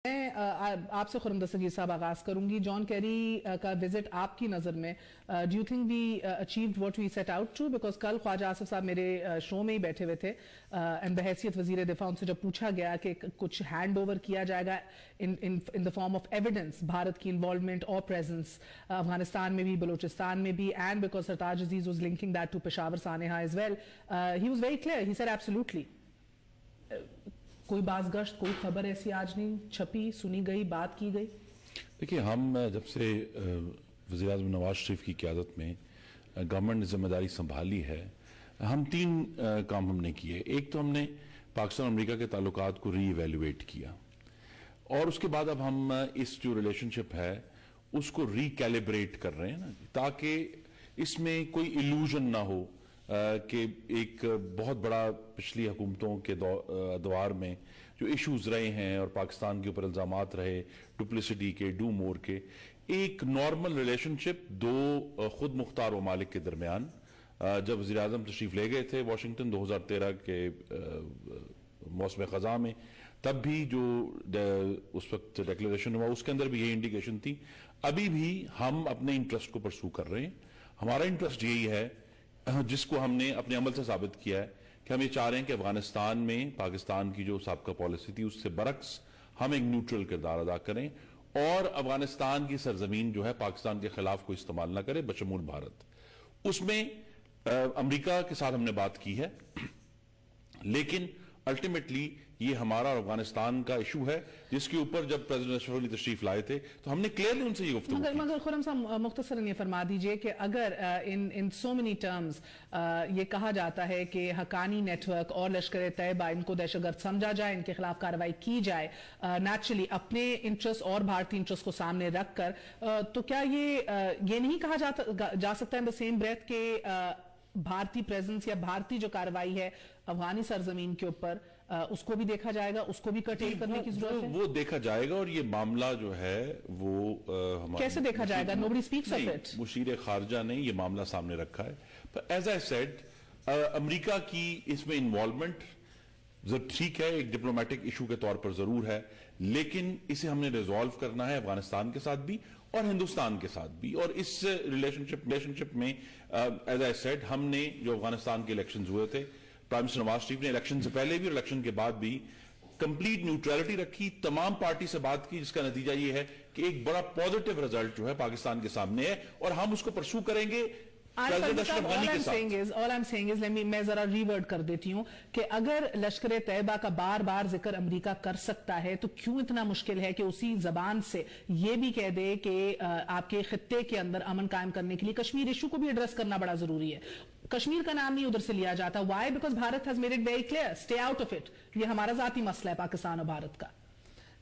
میں آپ سے خرم دستگیر صاحب آغاز کروں گی. جان کیری کا وزٹ آپ کی نظر میں do you think we achieved what we set out to? Because کل خواجہ آصف صاحب میرے شو میں ہی بیٹھے ہوئے تھے اینڈ بحیثیت وزیر دفاع ان سے جب پوچھا گیا کہ کچھ ہینڈ اوور کیا جائے گا in the form of evidence Bharat کی انوالومنٹ اور پریزنس افغانستان میں بھی بلوچستان میں بھی، and because Sartaj Aziz was linking that to Peshawar سانحہ as well, he was very clear, he said absolutely. کوئی باز گشت، کوئی خبر ایسی آج نہیں چھپی، سنی گئی، بات کی گئی؟ دیکھیے، ہم جب سے وزیر اعظم نواز شریف کی قیادت میں گورنمنٹ نے ذمہ داری سنبھالی ہے، ہم تین کام ہم نے کیے. ایک تو ہم نے پاکستان اور امریکہ کے تعلقات کو ری ایویلویٹ کیا، اور اس کے بعد اب ہم اس جو ریلیشن شپ ہے اس کو ری کیلیبریٹ کر رہے ہیں نا، تاکہ اس میں کوئی ایلوژن نہ ہو کہ ایک بہت بڑا پچھلی حکومتوں کے دوار میں جو ایشوز رہے ہیں اور پاکستان کے اوپر الزامات رہے ڈپلیسٹی کے، ڈو مور کے، ایک نارمل ریلیشن شپ دو خود مختار ممالک کے درمیان. جب وزیر اعظم تشریف لے گئے تھے واشنگٹن 2013 کے موسم خزاں میں، تب بھی جو اس وقت ڈیکلیریشن ہوا اس کے اندر بھی یہی انڈیکیشن تھی. ابھی بھی ہم اپنے انٹرسٹ کو پرسو کر رہے ہیں. ہمارا انٹرسٹ یہی ہے جس کو ہم نے اپنے عمل سے ثابت کیا ہے کہ ہم یہ چاہ رہے ہیں کہ افغانستان میں پاکستان کی جو سابقہ پالیسی تھی اس سے برعکس ہم ایک نیوٹرل کردار ادا کریں، اور افغانستان کی سرزمین جو ہے پاکستان کے خلاف کوئی استعمال نہ کرے بشمول بھارت. اس میں امریکہ کے ساتھ ہم نے بات کی ہے، لیکن الٹیمیٹلی یہ ہمارا اور افغانستان کا ایشو ہے جس کے اوپر جب پریزیڈنٹ اشرف غنی تشریف لائے تھے تو ہم نے کلیئرلی ان سے یہ گفتگو کی. مگر خرم صاحب مختصراً یہ فرما دیجئے کہ اگر ان سو مینی ٹرمز یہ کہا جاتا ہے کہ حقانی نیٹ ورک اور لشکر طیبہ ان کو دہشت گرد سمجھا جائے، ان کے خلاف کارروائی کی جائے نیچرلی اپنے انٹرسٹ اور بھارتی انٹرسٹ کو سامنے رکھ کر، تو کیا یہ نہیں کہا جا سکتا ان دا سیم بریتھ کہ بھارتی پریزنس یا بھارتی جو کارروائی ہے افغانی سرزمین کے اوپر اس کو بھی دیکھا جائے گا، اس کو بھی کرٹیل کرنے کی ضرورت ہے؟ وہ دیکھا جائے گا، اور یہ معاملہ جو ہے وہ کیسے دیکھا جائے گا؟ nobody speaks of it. مشیر خارجہ نے یہ معاملہ سامنے رکھا ہے. ایز آئی سیڈ، امریکہ کی اس میں انوالومنٹ ٹھیک ہے، ایک ڈپلومیٹک ایشو کے طور پر ضرور ہے، لیکن اسے ہم نے ریزالو کرنا ہے افغانستان کے ساتھ بھی اور ہندوستان کے ساتھ بھی. اور اس ریلیشن شپ میں ایز آئی سیڈ ہم نے جو افغانستان کے الیکشنز ہوئے تھے، پرائم منسٹر نواز شریف نے الیکشن سے پہلے بھی اور الیکشن کے بعد بھی کمپلیٹ نیوٹرلٹی رکھی، تمام پارٹی سے بات کی، جس کا نتیجہ یہ ہے کہ ایک بڑا پازیٹیو رزلٹ جو ہے پاکستان کے سامنے ہے، اور ہم اس کو پرسو کریں گے. میں ذرا ریورڈ کر دیتی ہوں کہ اگر لشکر طیبہ کا بار بار ذکر امریکہ کر سکتا ہے تو کیوں اتنا مشکل ہے کہ اسی زبان سے یہ بھی کہہ دے کہ آپ کے خطے کے اندر امن قائم کرنے کے لیے کشمیر ایشو کو بھی ایڈریس کرنا بڑا ضروری ہے. کشمیر کا نام نہیں ادھر سے لیا جاتا. Why? Because Bharat has made it very clear, stay out of it. یہ ہمارا ذاتی مسئلہ ہے پاکستان اور بھارت کا.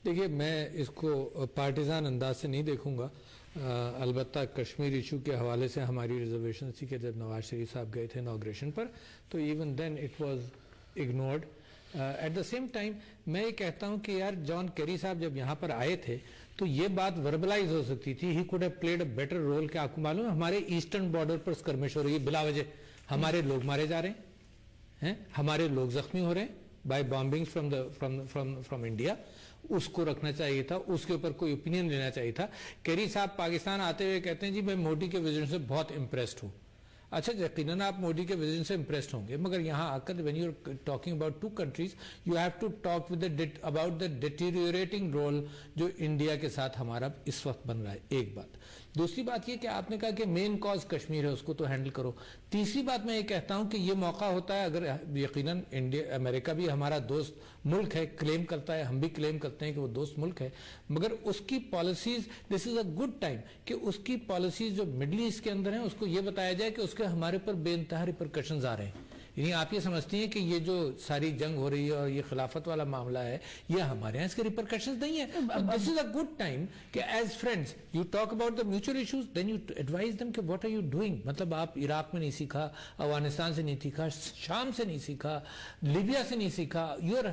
دیکھیے، میں اس کو پارٹیزان انداز سے نہیں دیکھوں گا. البتہ کشمیر ایشو کے حوالے سے ہماری ریزرویشن تھی کہ جب نواز شریف صاحب گئے تھے انوگریشن پر تو even then it was ignored. At the same time میں یہ کہتا ہوں کہ یار جان کیری صاحب جب یہاں پر آئے تھے تو یہ بات وربلائز ہو سکتی تھی. He could have played a better role. کہ آپ کو معلوم ہے ہمارے ایسٹرن بارڈر پر اسکرمش ہو رہی ہے بلا وجہ، ہمارے لوگ مارے جا رہے ہیں، ہمارے لوگ زخمی ہو رہے ہیں بائی بامبنگ فرام انڈیا. اس کو رکھنا چاہیے تھا، اس کے اوپر کوئی اوپینین لینا چاہیے تھا. کیری صاحب پاکستان آتے ہوئے کہتے ہیں جی میں مودی کے ویژن سے بہت امپریسڈ ہوں. اچھا، یقیناً آپ مودی کے ویژن سے امپریسڈ ہوں گے، مگر یہاں آ کر when you're talking about two countries you have to talk with about the deteriorating role جو انڈیا کے ساتھ ہمارا اس وقت بن رہا ہے. ایک بات. دوسری بات یہ کہ آپ نے کہا کہ مین کاز کشمیر ہے، اس کو تو ہینڈل کرو. تیسری بات میں یہ کہتا ہوں کہ یہ موقع ہوتا ہے، اگر یقیناً امریکہ بھی ہمارا دوست ملک ہے، کلیم کرتا ہے، ہم بھی کلیم کرتے ہیں کہ وہ دوست ملک ہے، مگر اس کی policies this is a good time کہ اس کی پالیسیز جو مڈل ایسٹ کے اندر ہیں اس کو یہ بتایا جائے کہ اس کے ہمارے پر بے انتہا ریپرکشنز آ رہے ہیں. یعنی آپ یہ سمجھتی ہیں کہ یہ جو ساری جنگ ہو رہی ہے اور یہ خلافت والا معاملہ ہے یہ ہمارے یہاں اس کے ریپرکشنز نہیں ہیں. This is a good time کہ as friends you talk about the mutual issues, then you advise them کہ واٹ آر یو ڈوئنگ. مطلب آپ عراق میں نہیں سیکھا، افغانستان سے نہیں سیکھا، شام سے نہیں سیکھا، لیبیا سے نہیں سیکھا. You are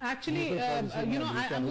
Actually, you know, I'm